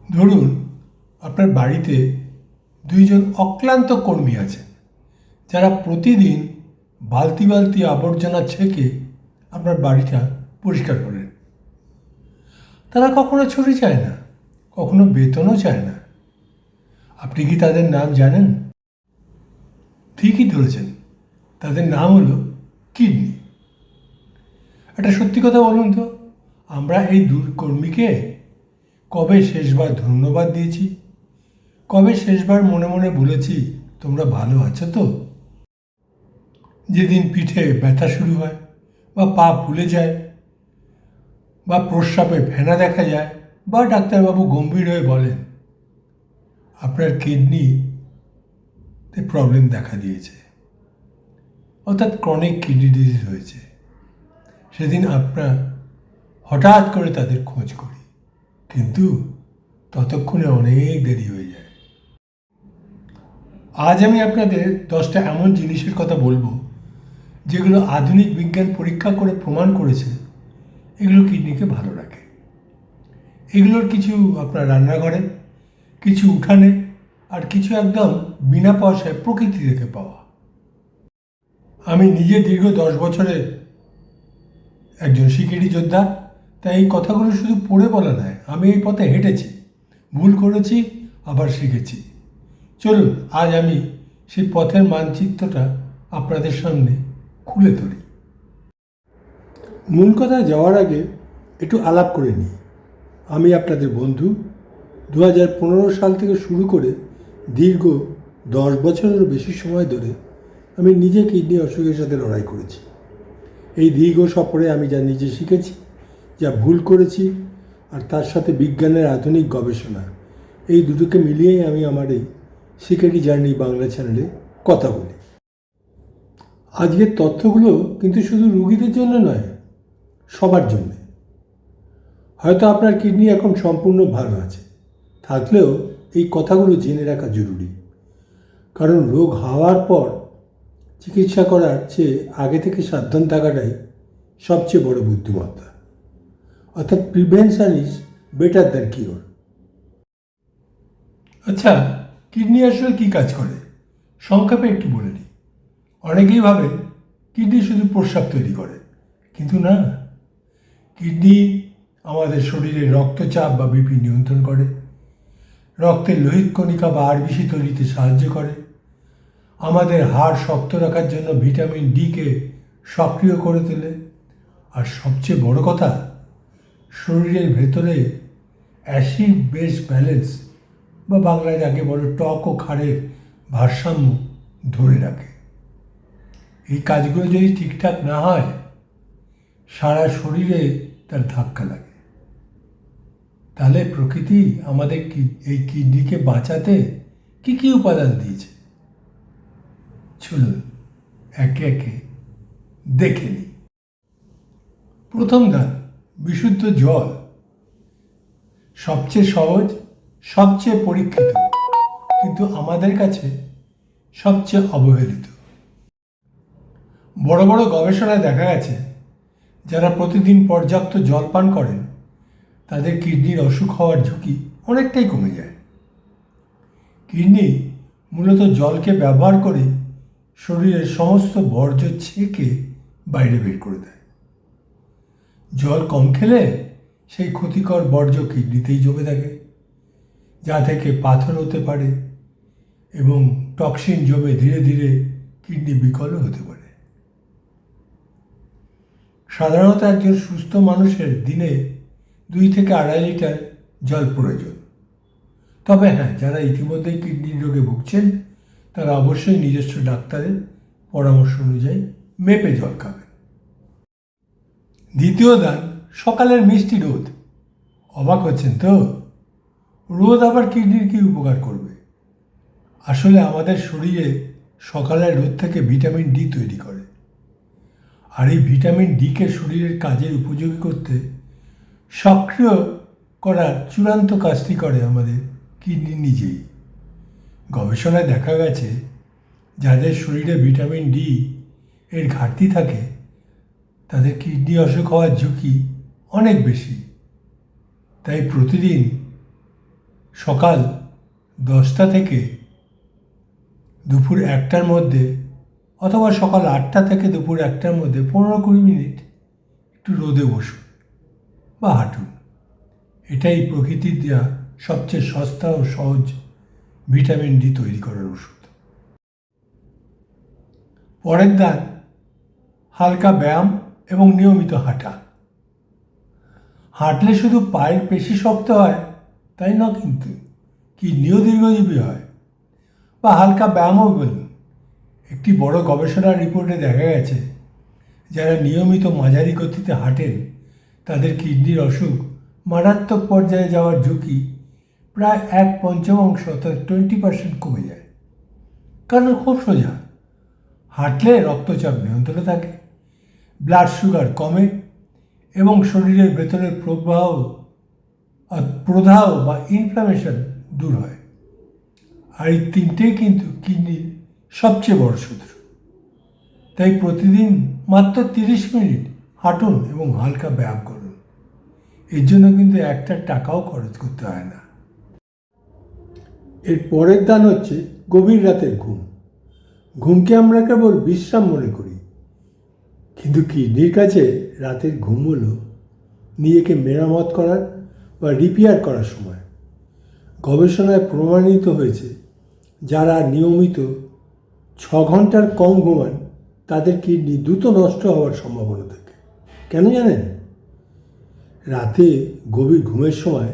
ধরুন আপনার বাড়িতে দুইজন অক্লান্ত কর্মী আছেন যারা প্রতিদিন বালতি বালতি আবর্জনা ছেঁকে আপনার বাড়িটা পরিষ্কার করেন। তারা কখনো ছুটি চায় না, কখনো বেতনও চায় না। আপনি কি তাদের নাম জানেন? ঠিকই ধরেছেন, তাদের নাম হলো কিডনি। একটা সত্যি কথা বলুন তো, আমরা এই কর্মীকে কবে শেষবার ধন্যবাদ দিয়েছি? কবে শেষবার মনে মনে বলেছি তোমরা ভালো আছো তো? যেদিন পিঠে ব্যথা শুরু হয়, বা পা ফুলে যায়, বা প্রস্রাবে ফেনা দেখা যায়, বা ডাক্তারবাবু গম্ভীর হয়ে বলেন আপনার কিডনিতে প্রবলেম দেখা দিয়েছে, অর্থাৎ ক্রনিক কিডনি ডিজিজ হয়েছে, সেদিন আমরা হঠাৎ করে তাদের খোঁজ করি। কিন্তু ততক্ষণে অনেক দেরি হয়ে যায়। আজ আমি আপনাদের 10টা এমন জিনিসের কথা বলবো যেগুলো আধুনিক বিজ্ঞান পরীক্ষা করে প্রমাণ করেছে এগুলো কিডনিকে ভালো রাখে। এগুলোর কিছু আপনার রান্নাঘরে, কিছু উঠানে, আর কিছু একদম বিনা পয়সায় প্রকৃতি থেকে পাওয়া। আমি নিজে দীর্ঘ 10 বছরের একজন শিকারী যোদ্ধা, তাই এই কথাগুলো শুধু পড়ে বলা নয়, আমি এই পথে হেঁটেছি, ভুল করেছি, আবার শিখেছি। চলুন আজ আমি সেই পথের মানচিত্রটা আপনাদের সামনে খুলে ধরি। মূল কথায় যাওয়ার আগে একটু আলাপ করে নিই। আমি আপনাদের বন্ধু। 2015 সাল থেকে শুরু করে দীর্ঘ 10 বছরেরও বেশি সময় ধরে আমি নিজে কিডনি অসুখের সাথে লড়াই করেছি। এই দীর্ঘ সফরে আমি যা নিজে শিখেছি, যা ভুল করেছি, আর তার সাথে বিজ্ঞানের আধুনিক গবেষণা, এই দুটোকে মিলিয়েই আমি আমার এই শিকারি জার্নি বাংলা চ্যানেলে কথা বলি। আজকের তথ্যগুলো কিন্তু শুধু রুগীদের জন্য নয়, সবার জন্য। হয়তো আপনার কিডনি এখন সম্পূর্ণ ভালো আছে, থাকলেও এই কথাগুলো জেনে রাখা জরুরি। কারণ রোগ হওয়ার পর চিকিৎসা করার চেয়ে আগে থেকে সাবধান থাকাটাই সবচেয়ে বড় বুদ্ধিমত্তা। অর্থাৎ prevention is better than cure. আচ্ছা, কিডনি আসলে কী কাজ করে সংক্ষেপে একটু বলে নিই। অনেকেই ভাবেন কিডনি শুধু প্রস্রাব তৈরি করে, কিন্তু না। কিডনি আমাদের শরীরে রক্তচাপ বা বিপি নিয়ন্ত্রণ করে, রক্তের লোহিত কণিকা বা আরবিসি তৈরিতে সাহায্য করে, আমাদের হাড় শক্ত রাখার জন্য ভিটামিন ডিকে সক্রিয় করে তোলে, আর সবচেয়ে বড় কথা, শরীরের ভেতরে অ্যাসিড বেস ব্যালেন্স বা বাংলায় যাকে বলে টক ও ক্ষারের ভারসাম্য ধরে রাখে। এই কাজগুলো যদি ঠিকঠাক না হয়, সারা শরীরে তার ধাক্কা লাগে। তাহলে প্রকৃতি আমাদের এই কিডনিকে বাঁচাতে কী কী উপাদান দিয়েছে, চলুন একে একে দেখে নিই। প্রথম ধাপ, বিশুদ্ধ জল। সবচেয়ে সহজ, সবচেয়ে পরীক্ষিত, কিন্তু আমাদের কাছে সবচেয়ে অবহেলিত। বড় বড় গবেষণায় দেখা গেছে যারা প্রতিদিন পর্যাপ্ত জল পান করেন তাদের কিডনির অসুখ হওয়ার ঝুঁকি অনেকটাই কমে যায়। কিডনি মূলত জলকে ব্যবহার করে শরীরের সমস্ত বর্জ্য ছেঁকে বাইরে বের করে দেয়। জল কম খেলে সেই ক্ষতিকর বর্জ্য কিডনিতেই জমে থাকে, যা থেকে পাথর হতে পারে এবং টক্সিন জমে ধীরে ধীরে কিডনি বিকলও হতে পারে। সাধারণত একজন সুস্থ মানুষের দিনে 2 থেকে 2.5 লিটার জল প্রয়োজন। তবে হ্যাঁ, যারা ইতিমধ্যেই কিডনির রোগে ভুগছেন তারা অবশ্যই নিজস্ব ডাক্তারের পরামর্শ অনুযায়ী মেপে জল খাবেন। দ্বিতীয় দান, সকালের মিষ্টি রোদ। অবাক হচ্ছেন তো, রোদ আবার কিডনির কী উপকার করবে? আসলে আমাদের শরীরে সকালের রোদ থেকে ভিটামিন ডি তৈরি করে, আর এই ভিটামিন ডিকে শরীরের কাজের উপযোগী করতে সক্রিয় করার চূড়ান্ত কাজটি করে আমাদের কিডনি নিজেই। গবেষণায় দেখা গেছে যাদের শরীরে ভিটামিন ডি এর ঘাটতি থাকে তাদের কিডনি অসুখ হওয়ার ঝুঁকি অনেক বেশি। তাই প্রতিদিন সকাল 10টা থেকে দুপুর 1টার মধ্যে অথবা সকাল 8টা থেকে দুপুর 1টার মধ্যে 15-20 মিনিট একটু রোদে বসুন বা হাঁটুন। এটাই প্রকৃতির দেওয়া সবচেয়ে সস্তা ও সহজ ভিটামিন ডি তৈরি করার ওষুধ। পরের দান, হালকা ব্যায়াম এবং নিয়মিত হাঁটা। হাঁটলে শুধু পায়ের পেশি শক্ত হয় তাই না, কিন্তু কিডনিও দীর্ঘজীবী হয়। বা হালকা ব্যায়ামও বলুন। একটি বড় গবেষণা রিপোর্টে দেখা গেছে যারা নিয়মিত মাঝারি গতিতে হাঁটেন তাদের কিডনির অসুখ মারাত্মক পর্যায়ে যাওয়ার ঝুঁকি প্রায় 1/5 অর্থাৎ 20% কমে যায়। কারণ খুব সোজা, হাঁটলে রক্তচাপ নিয়ন্ত্রণে থাকে, ব্লাড সুগার কমে এবং শরীরের ভেতরের প্রদাহ বা ইনফ্লামেশন দূর হয়। আর এই তিনটেই কিন্তু কিডনির সবচেয়ে বড় শত্রু। তাই প্রতিদিন মাত্র 30 মিনিট হাঁটুন এবং হালকা ব্যায়াম করুন। এর জন্য কিন্তু একটা টাকাও খরচ করতে হয় না। এর পরের দান হচ্ছে গভীর রাতের ঘুম। ঘুমকে আমরা কেবল বিশ্রাম মনে করি, কিন্তু কিডনির কাছে রাতের ঘুম হলো নিজেকে মেরামত করার বা রিপেয়ার করার সময়। গবেষণায় প্রমাণিত হয়েছে যারা নিয়মিত 6 ঘন্টার কম ঘুমান তাদের কিডনি দ্রুত নষ্ট হওয়ার সম্ভাবনা থাকে। কেন জানেন? রাতে গভীর ঘুমের সময়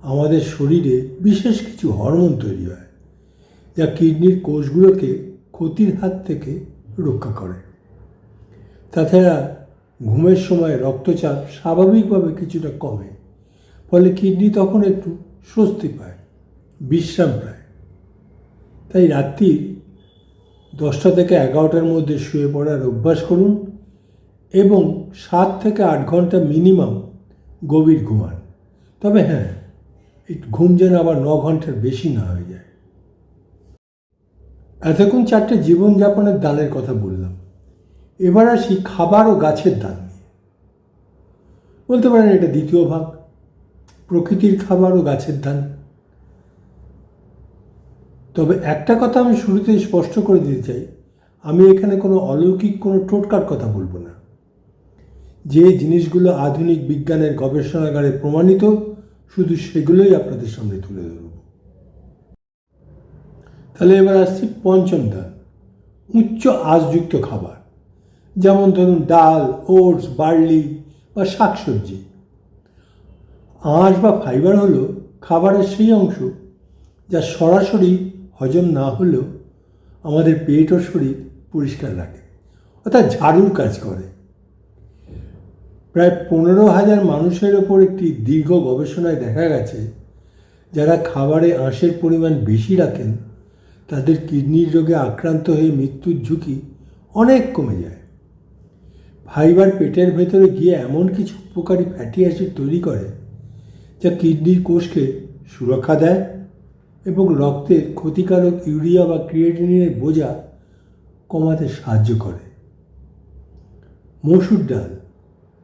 আমাদের শরীরে বিশেষ কিছু হরমোন তৈরি হয় যা কিডনির কোষগুলোকে ক্ষতির হাত থেকে রক্ষা করে। তাছাড়া ঘুমের সময় রক্তচাপ স্বাভাবিকভাবে কিছুটা কমে, ফলে কিডনি তখন একটু স্বস্তি পায়, বিশ্রাম পায়। তাই রাত্রি 10টা থেকে 11টার মধ্যে শুয়ে পড়ার অভ্যাস করুন এবং 7 থেকে 8 ঘন্টা মিনিমাম গভীর ঘুমান। তবে হ্যাঁ, এই ঘুম যেন আবার 9 ঘন্টার বেশি না হয়ে যায়। এতক্ষণ 4টে জীবনযাপনের দানের কথা বললাম। এবার আসি খাবার ও গাছের দান নিয়ে। বলতে পারেন এটা দ্বিতীয় ভাগ, প্রকৃতির খাবার ও গাছের দান। তবে একটা কথা আমি শুরুতেই স্পষ্ট করে দিতে চাই, আমি এখানে কোনো অলৌকিক কোনো টোটকার কথা বলবো না। যে জিনিসগুলো আধুনিক বিজ্ঞানের গবেষণাগারে প্রমাণিত শুধু সেগুলোই আপনাদের সামনে তুলে ধরব। তাহলে এবার আসছি পঞ্চম দান, উচ্চ আঁশযুক্ত খাবার, যেমন ধরুন ডাল, ওটস, বার্লি বা শাকসবজি। আঁশ বা ফাইবার হলো খাবারের সেই অংশ যা সরাসরি হজম না হলেও আমাদের পেট ও শরীর পরিষ্কার রাখে, অর্থাৎ ঝাড়ুর কাজ করে। প্রায় 15,000 মানুষের ওপর একটি দীর্ঘ গবেষণায় দেখা গেছে যারা খাবারে আঁশের পরিমাণ বেশি রাখেন তাদের কিডনির রোগে আক্রান্ত হয়ে মৃত্যুর ঝুঁকি অনেক কমে যায়। ফাইবার পেটের ভেতরে গিয়ে এমন কিছু উপকারী ফ্যাটি অ্যাসিড তৈরি করে যা কিডনির কোষকে সুরক্ষা দেয় এবং রক্তের ক্ষতিকারক ইউরিয়া বা ক্রিয়েটিনিনের বোঝা কমাতে সাহায্য করে। মসুর ডাল,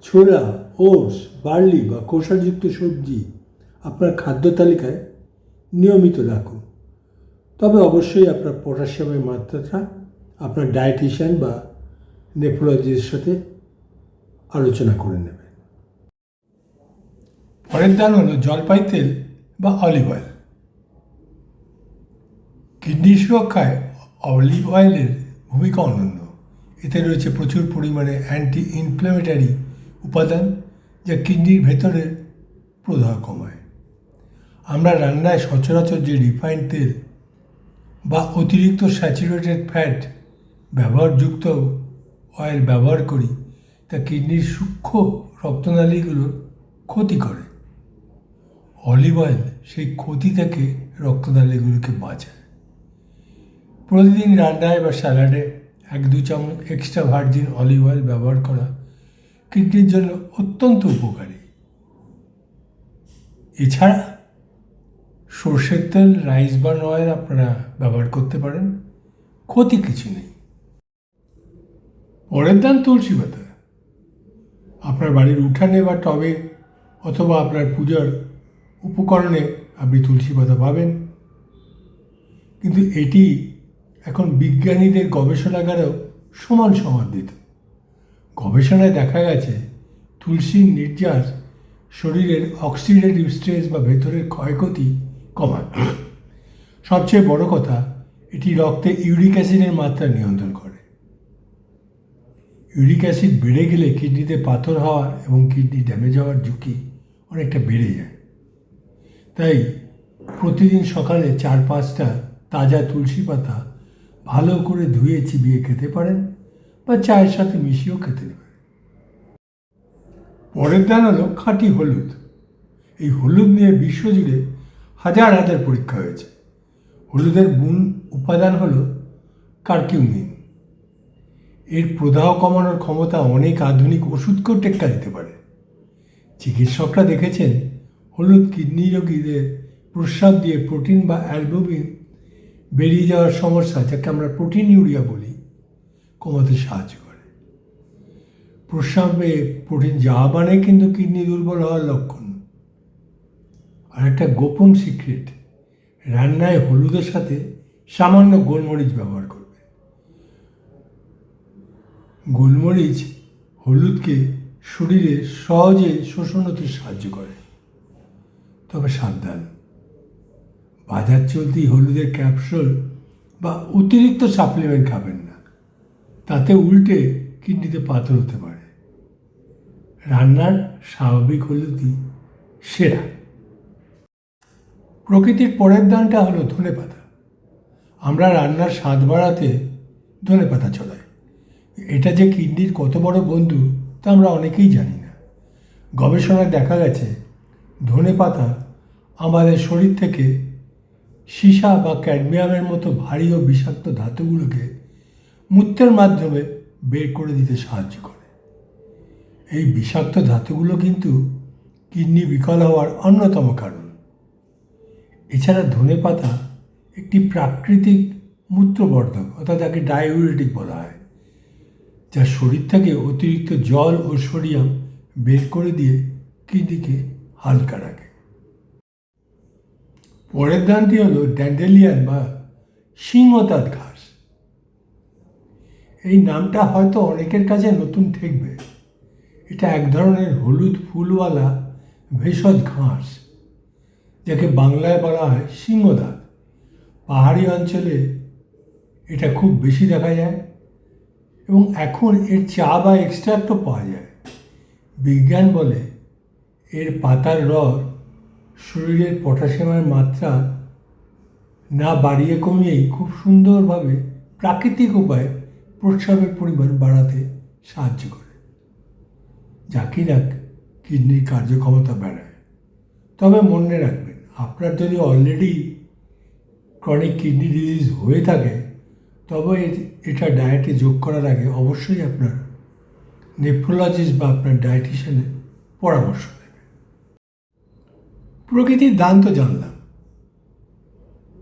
ছোলা, ওটস, বার্লি বা খোসাযুক্ত সবজি আপনার খাদ্য তালিকায় নিয়মিত রাখুন। তবে অবশ্যই আপনার পটাশিয়ামের মাত্রাটা আপনার ডায়েটিশিয়ান বা নেফ্রোলজিস্টের সাথে আলোচনা করে নেবেন। পরের দান হলো জলপাই তেল বা অলিভ অয়েল। কিডনি সুরক্ষায় অলিভ অয়েলের ভূমিকা অনন্য। এতে রয়েছে প্রচুর পরিমাণে অ্যান্টি ইনফ্ল্যামেটারি উপাদান যা কিডনির ভেতরের প্রদাহ কমায়। আমরা রান্নায় সচরাচর যে রিফাইন্ড তেল বা অতিরিক্ত স্যাচুরেটেড ফ্যাট ব্যবহারযুক্ত অয়েল ব্যবহার করি তা কিডনির সূক্ষ্ম রক্তনালীগুলোর ক্ষতি করে। অলিভ অয়েল সেই ক্ষতি থেকে রক্তনালীগুলোকে বাঁচায়। প্রতিদিন রান্নায় বা স্যালাডে 1-2 চামচ এক্সট্রা ভার্জিন অলিভ অয়েল ব্যবহার করা কিডনির জন্য অত্যন্ত উপকারী। এছাড়া সর্ষের তেল, রাইস ব্রান অয়েল আপনারা ব্যবহার করতে পারেন, ক্ষতি কিছু নেই। পরের দান তুলসী পাতা। আপনার বাড়ির উঠানে বা টবে অথবা আপনার পূজার উপকরণে আপনি তুলসী পাতা পাবেন। কিন্তু এটি এখন বিজ্ঞানীদের গবেষণাগারেও সমান সমর্থিত। গবেষণায় দেখা গেছে তুলসীর নির্যাস শরীরের অক্সিডেটিভ স্ট্রেস বা ভেতরের ক্ষয়ক্ষতি কমায়। সবচেয়ে বড় কথা, এটি রক্তে ইউরিক অ্যাসিডের মাত্রা নিয়ন্ত্রণ করে। ইউরিক অ্যাসিড বেড়ে গেলে কিডনিতে পাথর হওয়া এবং কিডনি ড্যামেজ হওয়ার ঝুঁকি অনেকটা বেড়ে যায়। তাই প্রতিদিন সকালে 4-5টা তাজা তুলসী পাতা ভালো করে ধুয়ে চিবিয়ে খেতে পারেন বা চায়ের সাথে মিশিয়েও খেতে পারেন। পরের দান হলো খাঁটি হলুদ। এই হলুদ নিয়ে বিশ্বজুড়ে হাজার হাজার পরীক্ষা হয়েছে। হলুদের মূল উপাদান হলো কারকিউমিন। এর প্রদাহ কমানোর ক্ষমতা অনেক আধুনিক ওষুধকেও টেক্কা দিতে পারে। চিকিৎসকরা দেখেছেন হলুদ কিডনি রোগীদের প্রস্রাব দিয়ে প্রোটিন বা অ্যালবুমিন বেরিয়ে যাওয়ার সমস্যা, যাকে আমরা প্রোটিন ইউরিয়া বলি, কমাতে সাহায্য করে। প্রস্রাবে প্রোটিন যাওয়া মানে কিন্তু কিডনি দুর্বল হওয়ার লক্ষণ। আর একটা গোপন সিক্রেট, রান্নায় হলুদের সাথে সামান্য গোলমরিচ ব্যবহার করবে। গোলমরিচ হলুদকে শরীরে সহজে শোষণ হতে সাহায্য করে। তবে সাবধান, বাজার চলতি হলুদের ক্যাপসুল বা অতিরিক্ত সাপ্লিমেন্ট খাবেন না, তাতে উল্টে কিডনিতে পাথর হতে পারে। রান্নার স্বাভাবিক হলুদই সেরা। প্রকৃতির পরের দানটা হলো ধনেপাতা। আমরা রান্নার স্বাদ বাড়াতে ধনেপাতা চড়াই। এটা যে কিডনির কত বড় বন্ধু তা আমরা অনেকেই জানি না। গবেষণায় দেখা গেছে ধনেপাতা আমাদের শরীর থেকে সীসা বা ক্যাডমিয়ামের মতো ভারী ও বিষাক্ত ধাতুগুলোকে মূত্রের মাধ্যমে বের করে দিতে সাহায্য করে। এই বিষাক্ত ধাতুগুলো কিন্তু কিডনি বিকল হওয়ার অন্যতম কারণ। এছাড়া ধনেপাতা একটি প্রাকৃতিক মূত্রবর্ধক, অর্থাৎ যাকে ডায়োরিটিক বলা হয়, যা শরীর থেকে অতিরিক্ত জল ও সোডিয়াম বের করে দিয়ে কিডনিকে হালকা রাখে। পরের দানটি হলো ড্যান্ডেলিয়ান বা সিংহতাত ঘাস। এই নামটা হয়তো অনেকের কাছে নতুন ঠেকবে। এটা এক ধরনের হলুদ ফুলওয়ালা ভেষজ ঘাস, যাকে বাংলায় বলা হয় সিংহদাত। পাহাড়ি অঞ্চলে এটা খুব বেশি দেখা যায় এবং এখন এর চা বা এক্সট্রাক্টও পাওয়া যায়। বিজ্ঞান বলে এর পাতার রস শরীরের পটাশিয়ামের মাত্রা না বাড়িয়ে কমিয়েই খুব সুন্দরভাবে প্রাকৃতিক উপায়ে প্রস্রাবের পরিমাণ বাড়াতে সাহায্য করে, যা কিনা কিডনির কার্যক্ষমতা বাড়ায়। তবে মনে রাখবেন, আপনার যদি অলরেডি ক্রনিক কিডনি ডিজিজ হয়ে থাকে তবে এটা ডায়েটে যোগ করার আগে অবশ্যই আপনার নেফ্রোলজিস্ট বা আপনার ডায়েটিশিয়ানের পরামর্শ নেবেন। প্রকৃতির দান তো জানলাম,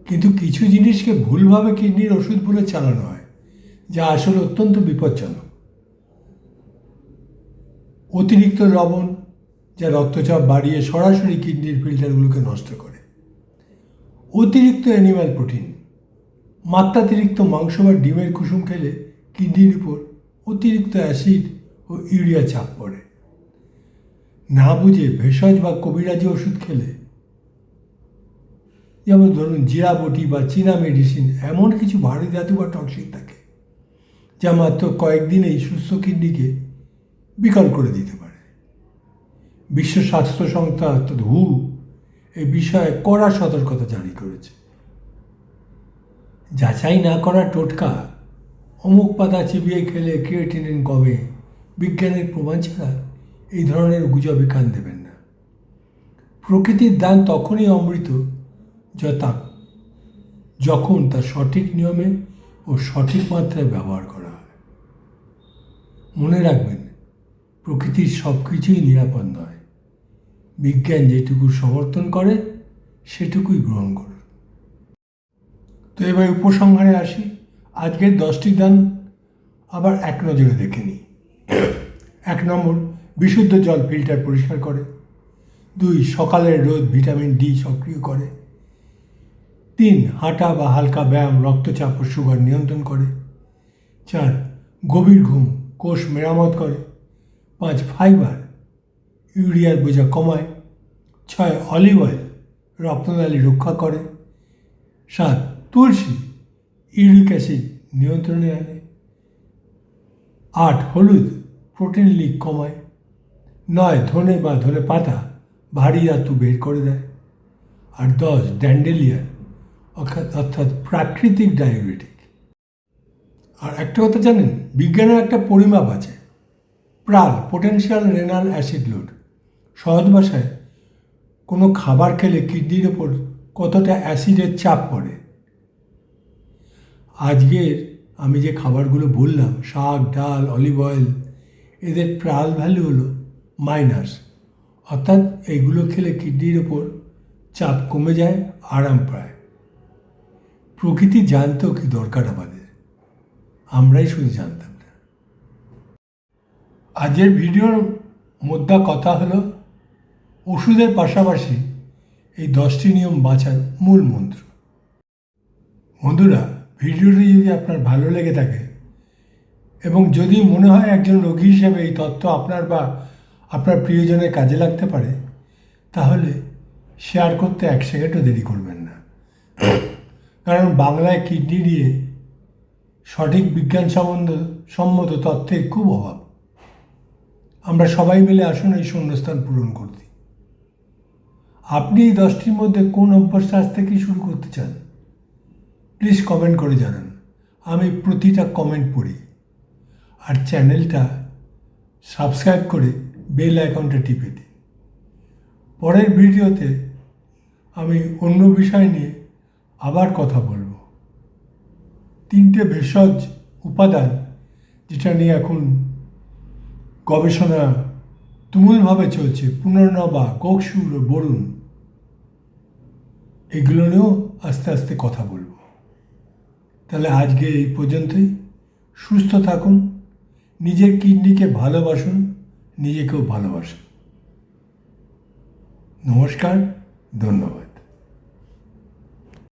কিন্তু কিছু জিনিসকে ভুলভাবে কিডনির ওষুধ বলে চালানো হয়, যা আসলে অত্যন্ত বিপজ্জনক। অতিরিক্ত লবণ, যা রক্তচাপ বাড়িয়ে সরাসরি কিডনির ফিল্টারগুলোকে নষ্ট করে। অতিরিক্ত অ্যানিম্যাল প্রোটিন, মাত্রাতিরিক্ত মাংস বা ডিমের কুসুম খেলে কিডনির উপর অতিরিক্ত অ্যাসিড ও ইউরিয়া চাপ পড়ে। না বুঝে ভেষজ বা কবিরাজি ওষুধ খেলে, যেমন ধরুন জিরা বটি বা চীনা মেডিসিন, এমন কিছু ভারী ধাতু বা টক্সিন থাকে যা মাত্র কয়েকদিনেই সুস্থ কিডনিকে বিকল করে দিতে পারে। বিশ্ব স্বাস্থ্য সংস্থা অর্থাৎ WHO এই বিষয়ে কড়া সতর্কতা জারি করেছে। যাচাই না করা টোটকা, অমুক পাতা চিবিয়ে খেলে ক্রিয়েটিনিন কমে, বিজ্ঞানের প্রমাণ ছাড়া এই ধরনের গুজবে কান দেবেন না। প্রকৃতির দান তখনই অমৃত যখন তা সঠিক নিয়মে ও সঠিক মাত্রায় ব্যবহার করা হয়। মনে রাখবেন, প্রকৃতির সব কিছুই নিরাপদ নয়। বিজ্ঞান যেটুকু সমর্থন করে সেটুকুই গ্রহণ করুন। তো এবার উপসংহারে আসি। আজকের 10টি দান আবার এক নজরে দেখে নিই। 1 নম্বর, বিশুদ্ধ জল ফিল্টার পরিষ্কার করে। 2 সকালের রোদ ভিটামিন ডি সক্রিয় করে। 3 হাঁটা বা হালকা ব্যায়াম রক্তচাপ ও সুগার নিয়ন্ত্রণ করে। 4 গভীর ঘুম কোষ মেরামত করে। 5 ফাইবার ইউরিয়ার বোঝা কমায়। 6 অলিভ অয়েল রক্তনালী রক্ষা করে। 7 তুলসী ইউরিক অ্যাসিড নিয়ন্ত্রণে আনে। 8 হলুদ প্রোটিন লিক কমায়। 9 ধনে বা ধনে পাতা ভারী ধাতু বের করে দেয়। আর 10 ড্যান্ডেলিয়ান অর্থাৎ প্রাকৃতিক ডায়াবেটিক। আর একটা কথা জানেন, বিজ্ঞানের একটা পরিমাপ আছে, প্রাল পোটেনশিয়াল রেনাল অ্যাসিড লোড। সহজ ভাষায় কোনো খাবার খেলে কিডনির ওপর কতটা অ্যাসিডের চাপ পড়ে। আজকের আমি যে খাবারগুলো বললাম, শাক, ডাল, অলিভ অয়েল, এদের প্রাল ভ্যালু হলো মাইনাস, অর্থাৎ এইগুলো খেলে কিডনির ওপর চাপ কমে যায়, আরাম পায়। প্রকৃতি জানতেও কি দরকার আমাদের, আমরাই শুধু জানতাম না। আজকের ভিডিওর মোদ্দা কথা হলো ওষুধের পাশাপাশি এই 10টি নিয়ম বাঁচার মূল মন্ত্র। বন্ধুরা, ভিডিওটি যদি আপনার ভালো লেগে থাকে এবং যদি মনে হয় একজন রোগী হিসেবে এই তথ্য আপনার বা আপনার প্রিয়জনের কাজে লাগতে পারে, তাহলে শেয়ার করতে 1 সেকেন্ডও দেরি করবেন না। কারণ বাংলায় কিডনি নিয়ে সঠিক বিজ্ঞানসম্মত তথ্যের খুব অভাব। আমরা সবাই মিলে আসুন এই শূন্যস্থান পূরণ করতে। আপনি এই 10টির মধ্যে কোন অভ্যাসটা আজ থেকেই শুরু করতে চান? প্লিজ কমেন্ট করে জানান। আমি প্রতিটা কমেন্ট পড়ি। আর চ্যানেলটা সাবস্ক্রাইব করে বেল আইকনটা টিপে দিন। পরের ভিডিওতে আমি অন্য বিষয় নিয়ে আবার কথা বলবো। 3টে ভেষজ উপাদান যেটা নিয়ে এখন গবেষণা তুমুলভাবে চলছে, পুনর্নবা, কোকসুর ও বরুণ, এগুলো নিয়েও আস্তে আস্তে কথা বলবো। তাহলে আজকে এই পর্যন্তই। সুস্থ থাকুন, নিজের কিডনিকে ভালোবাসুন, নিজেকেও ভালোবাসুন। নমস্কার, ধন্যবাদ।